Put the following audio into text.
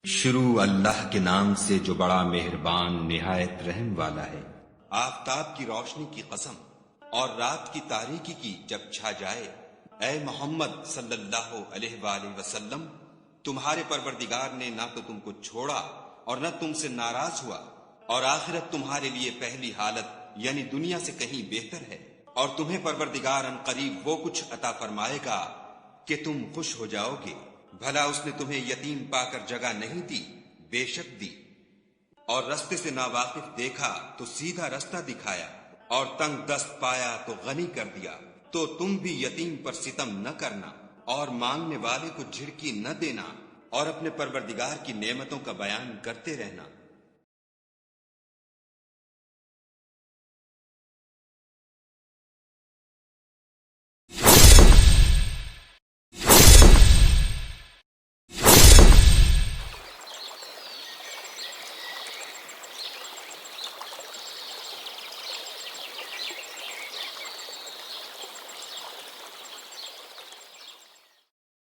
شروع اللہ کے نام سے جو بڑا مہربان نہایت رحم والا ہے۔ آفتاب کی روشنی کی قسم اور رات کی تاریکی کی جب چھا جائے، اے محمد صلی اللہ علیہ وآلہ وسلم، تمہارے پروردگار نے نہ تو تم کو چھوڑا اور نہ تم سے ناراض ہوا، اور آخرت تمہارے لیے پہلی حالت یعنی دنیا سے کہیں بہتر ہے، اور تمہیں پروردگار ان قریب وہ کچھ عطا فرمائے گا کہ تم خوش ہو جاؤ گے۔ بھلا اس نے تمہیں یتیم پا کر جگہ نہیں دی؟ بے شک دی، اور رستے سے ناواقف دیکھا تو سیدھا رستہ دکھایا، اور تنگ دست پایا تو غنی کر دیا۔ تو تم بھی یتیم پر ستم نہ کرنا، اور مانگنے والے کو جھڑکی نہ دینا، اور اپنے پروردگار کی نعمتوں کا بیان کرتے رہنا۔